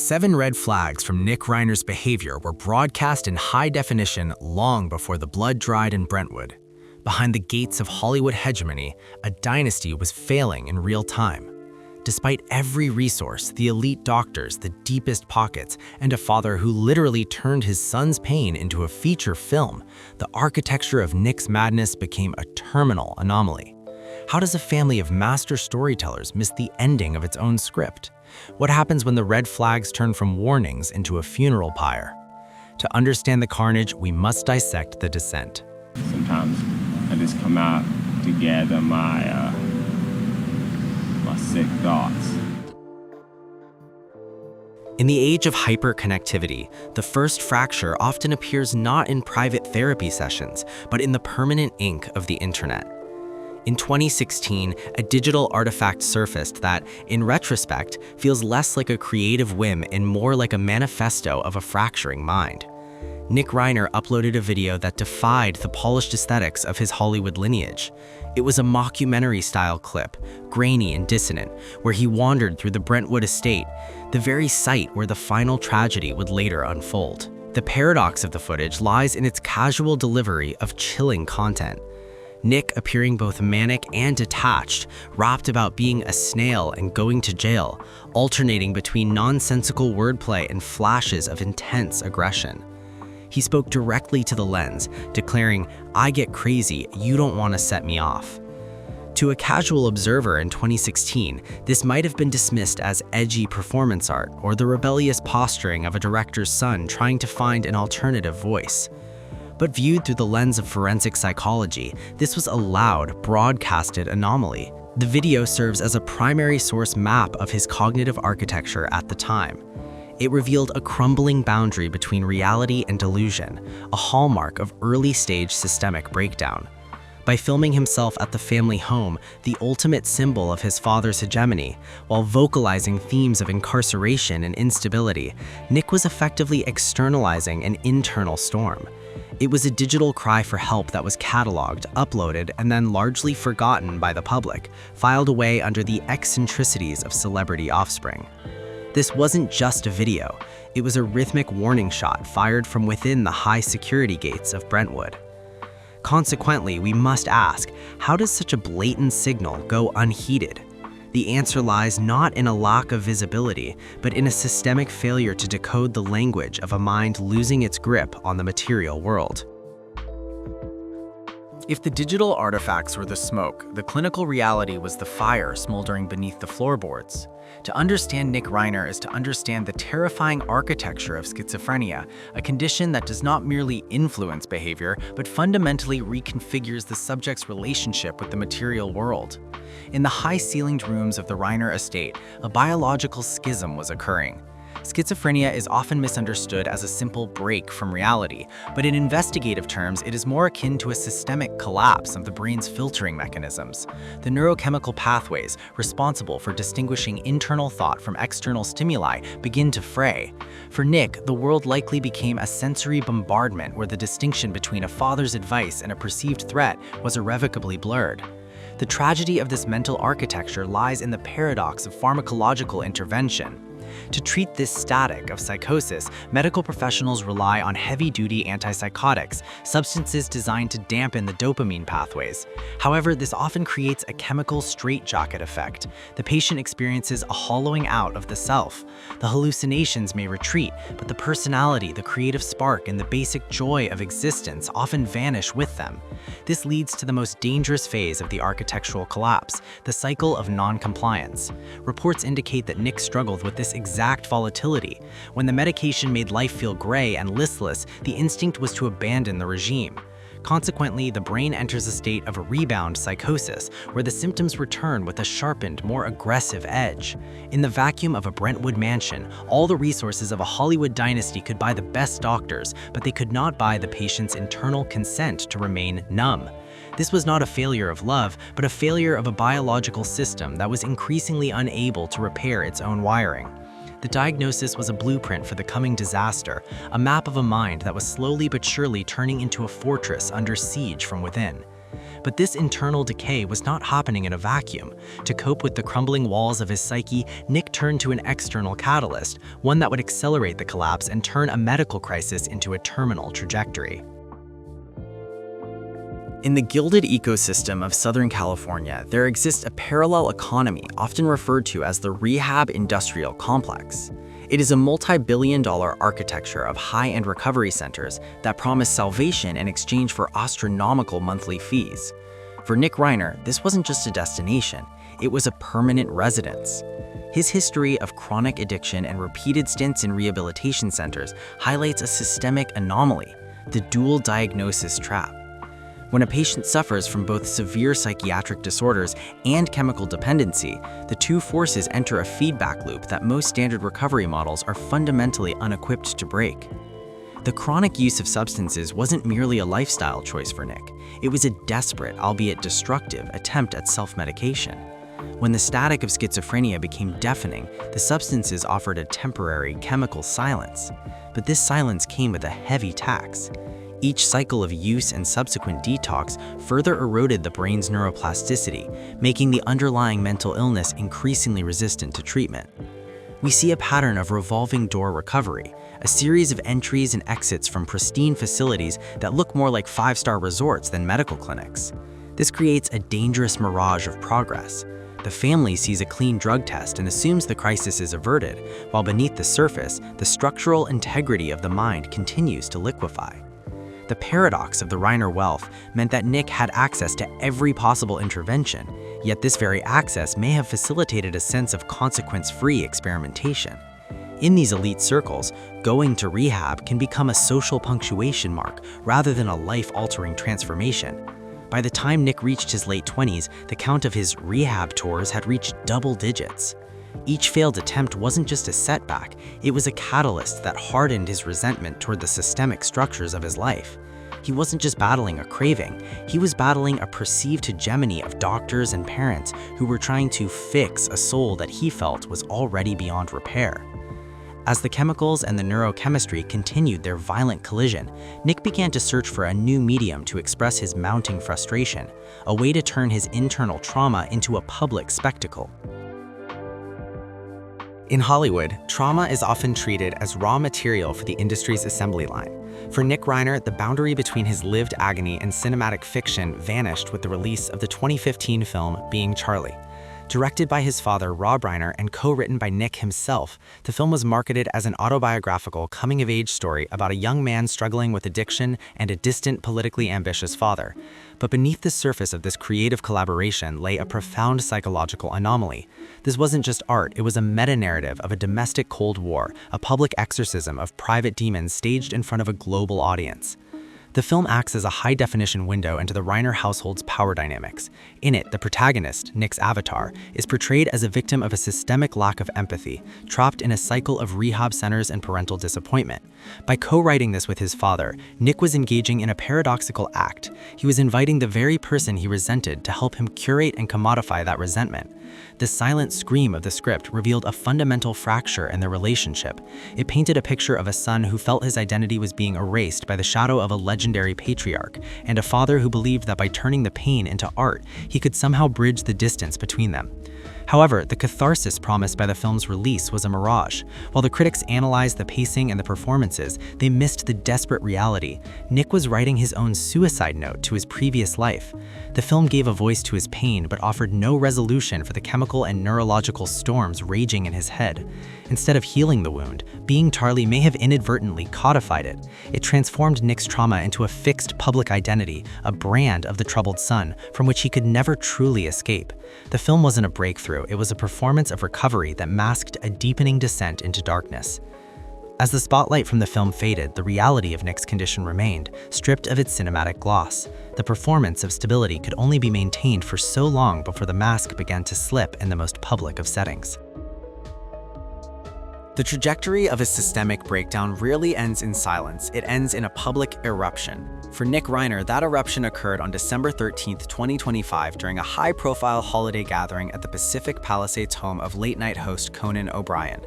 7 red flags from Nick Reiner's behavior were broadcast in high definition long before the blood dried in Brentwood. Behind the gates of Hollywood hegemony, a dynasty was failing in real time. Despite every resource, the elite doctors, the deepest pockets, and a father who literally turned his son's pain into a feature film, the architecture of Nick's madness became a terminal anomaly. How does a family of master storytellers miss the ending of its own script? What happens when the red flags turn from warnings into a funeral pyre? To understand the carnage, we must dissect the descent. Sometimes I just come out to gather my sick thoughts. In the age of hyperconnectivity, the first fracture often appears not in private therapy sessions, but in the permanent ink of the internet. In 2016, a digital artifact surfaced that, in retrospect, feels less like a creative whim and more like a manifesto of a fracturing mind. Nick Reiner uploaded a video that defied the polished aesthetics of his Hollywood lineage. It was a mockumentary-style clip, grainy and dissonant, where he wandered through the Brentwood estate, the very site where the final tragedy would later unfold. The paradox of the footage lies in its casual delivery of chilling content. Nick appearing both manic and detached, rapped about being a snail and going to jail, alternating between nonsensical wordplay and flashes of intense aggression. He spoke directly to the lens, declaring, "I get crazy, you don't want to set me off." To a casual observer in 2016, this might have been dismissed as edgy performance art or the rebellious posturing of a director's son trying to find an alternative voice. But viewed through the lens of forensic psychology, this was a loud, broadcasted anomaly. The video serves as a primary source map of his cognitive architecture at the time. It revealed a crumbling boundary between reality and delusion, a hallmark of early-stage systemic breakdown. By filming himself at the family home, the ultimate symbol of his father's hegemony, while vocalizing themes of incarceration and instability, Nick was effectively externalizing an internal storm. It was a digital cry for help that was cataloged, uploaded, and then largely forgotten by the public, filed away under the eccentricities of celebrity offspring. This wasn't just a video, it was a rhythmic warning shot fired from within the high security gates of Brentwood. Consequently, we must ask, how does such a blatant signal go unheeded? The answer lies not in a lack of visibility, but in a systemic failure to decode the language of a mind losing its grip on the material world. If the digital artifacts were the smoke, the clinical reality was the fire smoldering beneath the floorboards. To understand Nick Reiner is to understand the terrifying architecture of schizophrenia, a condition that does not merely influence behavior, but fundamentally reconfigures the subject's relationship with the material world. In the high-ceilinged rooms of the Reiner estate, a biological schism was occurring. Schizophrenia is often misunderstood as a simple break from reality, but in investigative terms, it is more akin to a systemic collapse of the brain's filtering mechanisms. The neurochemical pathways responsible for distinguishing internal thought from external stimuli begin to fray. For Nick, the world likely became a sensory bombardment where the distinction between a father's advice and a perceived threat was irrevocably blurred. The tragedy of this mental architecture lies in the paradox of pharmacological intervention. To treat this static of psychosis, medical professionals rely on heavy-duty antipsychotics, substances designed to dampen the dopamine pathways. However, this often creates a chemical straitjacket effect. The patient experiences a hollowing out of the self. The hallucinations may retreat, but the personality, the creative spark, and the basic joy of existence often vanish with them. This leads to the most dangerous phase of the architectural collapse, the cycle of non-compliance. Reports indicate that Nick struggled with this exact volatility. When the medication made life feel gray and listless, the instinct was to abandon the regime. Consequently, the brain enters a state of a rebound psychosis, where the symptoms return with a sharpened, more aggressive edge. In the vacuum of a Brentwood mansion, all the resources of a Hollywood dynasty could buy the best doctors, but they could not buy the patient's internal consent to remain numb. This was not a failure of love, but a failure of a biological system that was increasingly unable to repair its own wiring. The diagnosis was a blueprint for the coming disaster, a map of a mind that was slowly but surely turning into a fortress under siege from within. But this internal decay was not happening in a vacuum. To cope with the crumbling walls of his psyche, Nick turned to an external catalyst, one that would accelerate the collapse and turn a medical crisis into a terminal trajectory. In the gilded ecosystem of Southern California, there exists a parallel economy often referred to as the rehab industrial complex. It is a multi-billion-dollar architecture of high-end recovery centers that promise salvation in exchange for astronomical monthly fees. For Nick Reiner, this wasn't just a destination, it was a permanent residence. His history of chronic addiction and repeated stints in rehabilitation centers highlights a systemic anomaly, the dual diagnosis trap. When a patient suffers from both severe psychiatric disorders and chemical dependency, the two forces enter a feedback loop that most standard recovery models are fundamentally unequipped to break. The chronic use of substances wasn't merely a lifestyle choice for Nick. It was a desperate, albeit destructive, attempt at self-medication. When the static of schizophrenia became deafening, the substances offered a temporary chemical silence. But this silence came with a heavy tax. Each cycle of use and subsequent detox further eroded the brain's neuroplasticity, making the underlying mental illness increasingly resistant to treatment. We see a pattern of revolving door recovery, a series of entries and exits from pristine facilities that look more like five-star resorts than medical clinics. This creates a dangerous mirage of progress. The family sees a clean drug test and assumes the crisis is averted, while beneath the surface, the structural integrity of the mind continues to liquefy. The paradox of the Reiner wealth meant that Nick had access to every possible intervention, yet this very access may have facilitated a sense of consequence-free experimentation. In these elite circles, going to rehab can become a social punctuation mark rather than a life-altering transformation. By the time Nick reached his late 20s, the count of his rehab tours had reached double digits. Each failed attempt wasn't just a setback, it was a catalyst that hardened his resentment toward the systemic structures of his life. He wasn't just battling a craving, he was battling a perceived hegemony of doctors and parents who were trying to fix a soul that he felt was already beyond repair. As the chemicals and the neurochemistry continued their violent collision, Nick began to search for a new medium to express his mounting frustration, a way to turn his internal trauma into a public spectacle. In Hollywood, trauma is often treated as raw material for the industry's assembly line. For Nick Reiner, the boundary between his lived agony and cinematic fiction vanished with the release of the 2015 film Being Charlie. Directed by his father, Rob Reiner, and co-written by Nick himself, the film was marketed as an autobiographical coming-of-age story about a young man struggling with addiction and a distant, politically ambitious father. But beneath the surface of this creative collaboration lay a profound psychological anomaly. This wasn't just art, it was a meta-narrative of a domestic Cold War, a public exorcism of private demons staged in front of a global audience. The film acts as a high-definition window into the Reiner household's power dynamics. In it, the protagonist, Nick's avatar, is portrayed as a victim of a systemic lack of empathy, trapped in a cycle of rehab centers and parental disappointment. By co-writing this with his father, Nick was engaging in a paradoxical act. He was inviting the very person he resented to help him curate and commodify that resentment. The silent scream of the script revealed a fundamental fracture in their relationship. It painted a picture of a son who felt his identity was being erased by the shadow of a legendary patriarch, and a father who believed that by turning the pain into art, he could somehow bridge the distance between them. However, the catharsis promised by the film's release was a mirage. While the critics analyzed the pacing and the performances, they missed the desperate reality. Nick was writing his own suicide note to his previous life. The film gave a voice to his pain but offered no resolution for the chemical and neurological storms raging in his head. Instead of healing the wound, Being Charlie may have inadvertently codified it. It transformed Nick's trauma into a fixed public identity, a brand of the troubled son, from which he could never truly escape. The film wasn't a breakthrough, it was a performance of recovery that masked a deepening descent into darkness. As the spotlight from the film faded, the reality of Nick's condition remained, stripped of its cinematic gloss. The performance of stability could only be maintained for so long before the mask began to slip in the most public of settings. The trajectory of a systemic breakdown rarely ends in silence, it ends in a public eruption. For Nick Reiner, that eruption occurred on December 13, 2025 during a high-profile holiday gathering at the Pacific Palisades home of late-night host Conan O'Brien.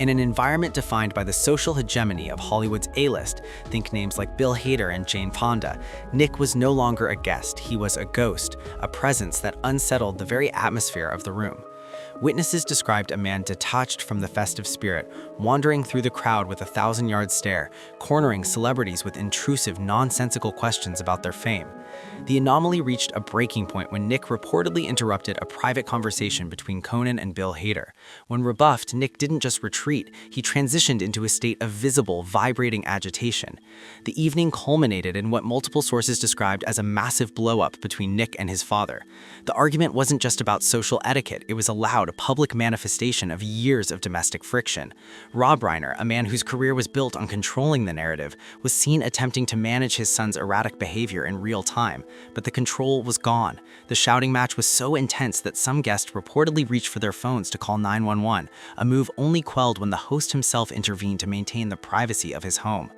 In an environment defined by the social hegemony of Hollywood's A-list, think names like Bill Hader and Jane Fonda, Nick was no longer a guest, he was a ghost, a presence that unsettled the very atmosphere of the room. Witnesses described a man detached from the festive spirit, wandering through the crowd with a 1,000-yard stare, cornering celebrities with intrusive, nonsensical questions about their fame. The anomaly reached a breaking point when Nick reportedly interrupted a private conversation between Conan and Bill Hader. When rebuffed, Nick didn't just retreat, he transitioned into a state of visible, vibrating agitation. The evening culminated in what multiple sources described as a massive blow-up between Nick and his father. The argument wasn't just about social etiquette, it was a loud, public manifestation of years of domestic friction. Rob Reiner, a man whose career was built on controlling the narrative, was seen attempting to manage his son's erratic behavior in real time, but the control was gone. The shouting match was so intense that some guests reportedly reached for their phones to call 911, a move only quelled when the host himself intervened to maintain the privacy of his home.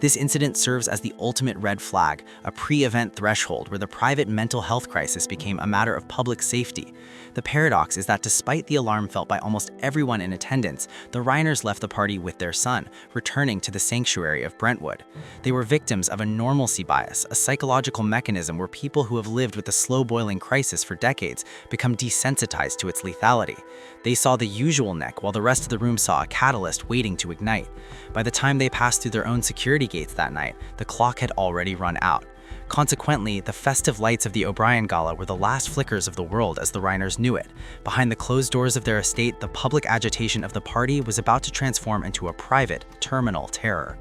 This incident serves as the ultimate red flag, a pre-event threshold where the private mental health crisis became a matter of public safety. The paradox is that despite the alarm felt by almost everyone in attendance, the Reiners left the party with their son, returning to the sanctuary of Brentwood. They were victims of a normalcy bias, a psychological mechanism where people who have lived with a slow-boiling crisis for decades become desensitized to its lethality. They saw the usual Nick while the rest of the room saw a catalyst waiting to ignite. By the time they passed through their own security gates that night, the clock had already run out. Consequently, the festive lights of the O'Brien Gala were the last flickers of the world as the Reiners knew it. Behind the closed doors of their estate, the public agitation of the party was about to transform into a private, terminal terror.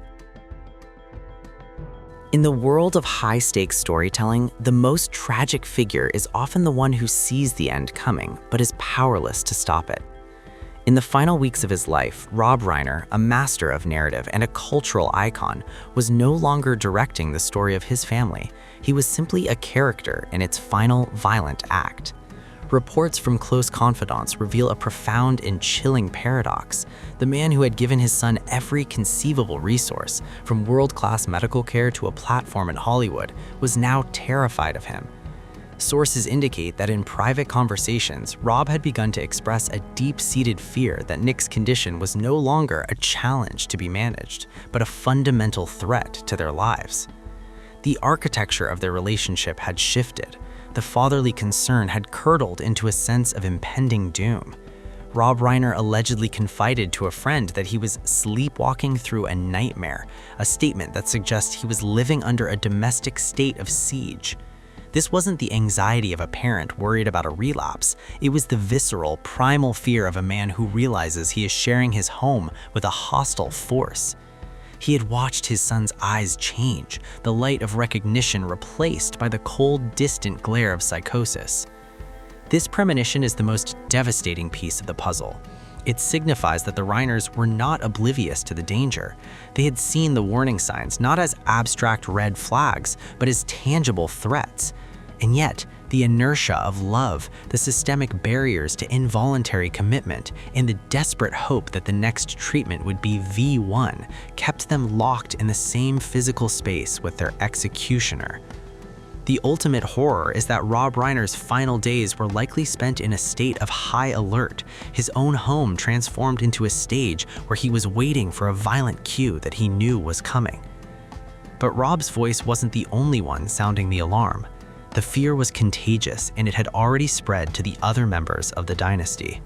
In the world of high-stakes storytelling, the most tragic figure is often the one who sees the end coming, but is powerless to stop it. In the final weeks of his life, Rob Reiner, a master of narrative and a cultural icon, was no longer directing the story of his family. He was simply a character in its final violent act. Reports from close confidants reveal a profound and chilling paradox. The man who had given his son every conceivable resource, from world-class medical care to a platform in Hollywood, was now terrified of him. Sources indicate that in private conversations, Rob had begun to express a deep-seated fear that Nick's condition was no longer a challenge to be managed, but a fundamental threat to their lives. The architecture of their relationship had shifted. The fatherly concern had curdled into a sense of impending doom. Rob Reiner allegedly confided to a friend that he was sleepwalking through a nightmare, a statement that suggests he was living under a domestic state of siege. This wasn't the anxiety of a parent worried about a relapse. It was the visceral, primal fear of a man who realizes he is sharing his home with a hostile force. He had watched his son's eyes change, the light of recognition replaced by the cold, distant glare of psychosis. This premonition is the most devastating piece of the puzzle. It signifies that the Reiners were not oblivious to the danger. They had seen the warning signs not as abstract red flags, but as tangible threats. And yet, the inertia of love, the systemic barriers to involuntary commitment, and the desperate hope that the next treatment would be V1 kept them locked in the same physical space with their executioner. The ultimate horror is that Rob Reiner's final days were likely spent in a state of high alert, his own home transformed into a stage where he was waiting for a violent cue that he knew was coming. But Rob's voice wasn't the only one sounding the alarm. The fear was contagious, and it had already spread to the other members of the dynasty.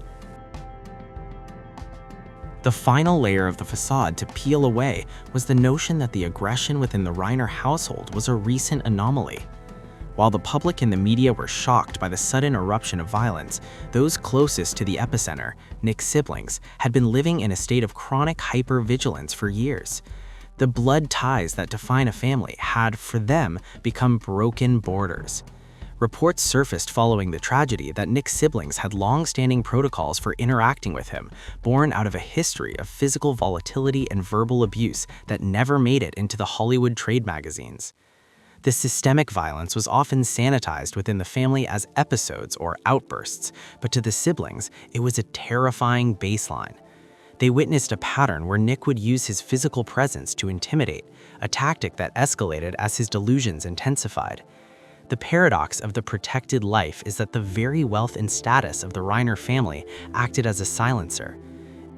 The final layer of the facade to peel away was the notion that the aggression within the Reiner household was a recent anomaly. While the public and the media were shocked by the sudden eruption of violence, those closest to the epicenter, Nick's siblings, had been living in a state of chronic hypervigilance for years. The blood ties that define a family had, for them, become broken borders. Reports surfaced following the tragedy that Nick's siblings had long-standing protocols for interacting with him, born out of a history of physical volatility and verbal abuse that never made it into the Hollywood trade magazines. The systemic violence was often sanitized within the family as episodes or outbursts, but to the siblings, it was a terrifying baseline. They witnessed a pattern where Nick would use his physical presence to intimidate, a tactic that escalated as his delusions intensified. The paradox of the protected life is that the very wealth and status of the Reiner family acted as a silencer.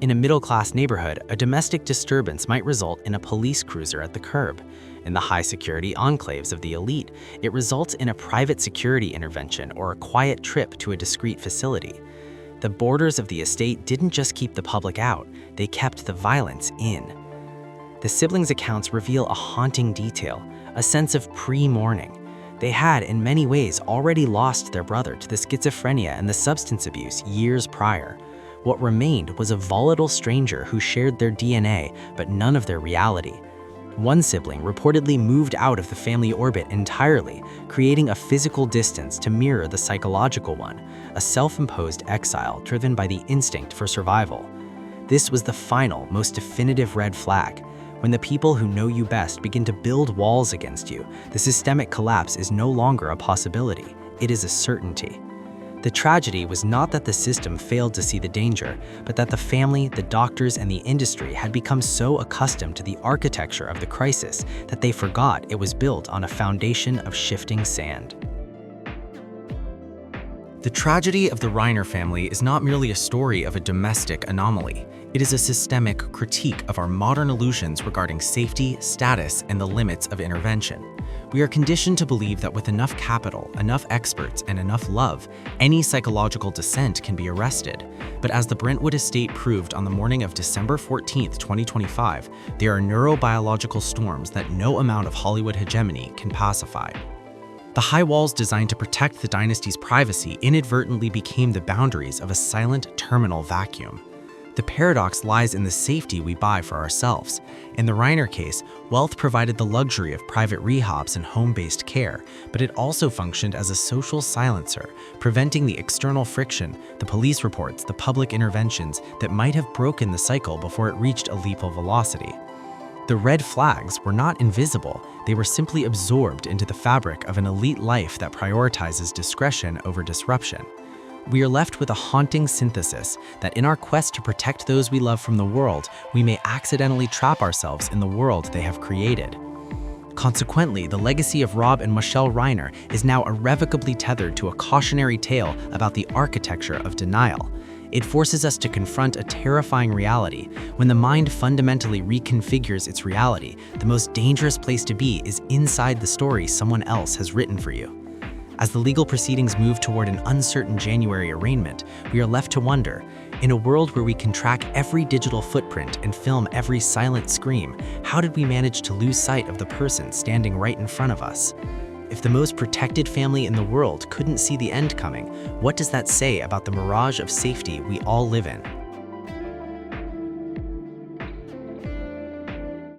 In a middle-class neighborhood, a domestic disturbance might result in a police cruiser at the curb. In the high-security enclaves of the elite, it results in a private security intervention or a quiet trip to a discreet facility. The borders of the estate didn't just keep the public out, they kept the violence in. The siblings' accounts reveal a haunting detail, a sense of pre-mourning. They had, in many ways, already lost their brother to the schizophrenia and the substance abuse years prior. What remained was a volatile stranger who shared their DNA, but none of their reality. One sibling reportedly moved out of the family orbit entirely, creating a physical distance to mirror the psychological one, a self-imposed exile driven by the instinct for survival. This was the final, most definitive red flag. When the people who know you best begin to build walls against you, the systemic collapse is no longer a possibility, it is a certainty. The tragedy was not that the system failed to see the danger, but that the family, the doctors, and the industry had become so accustomed to the architecture of the crisis that they forgot it was built on a foundation of shifting sand. The tragedy of the Reiner family is not merely a story of a domestic anomaly. It is a systemic critique of our modern illusions regarding safety, status, and the limits of intervention. We are conditioned to believe that with enough capital, enough experts, and enough love, any psychological dissent can be arrested. But as the Brentwood estate proved on the morning of December 14, 2025, there are neurobiological storms that no amount of Hollywood hegemony can pacify. The high walls designed to protect the dynasty's privacy inadvertently became the boundaries of a silent, terminal vacuum. The paradox lies in the safety we buy for ourselves. In the Reiner case, wealth provided the luxury of private rehabs and home-based care, but it also functioned as a social silencer, preventing the external friction, the police reports, the public interventions that might have broken the cycle before it reached a lethal velocity. The red flags were not invisible, they were simply absorbed into the fabric of an elite life that prioritizes discretion over disruption. We are left with a haunting synthesis that in our quest to protect those we love from the world, we may accidentally trap ourselves in the world they have created. Consequently, the legacy of Rob and Michelle Reiner is now irrevocably tethered to a cautionary tale about the architecture of denial. It forces us to confront a terrifying reality. When the mind fundamentally reconfigures its reality, the most dangerous place to be is inside the story someone else has written for you. As the legal proceedings move toward an uncertain January arraignment, we are left to wonder, in a world where we can track every digital footprint and film every silent scream, how did we manage to lose sight of the person standing right in front of us? If the most protected family in the world couldn't see the end coming, what does that say about the mirage of safety we all live in?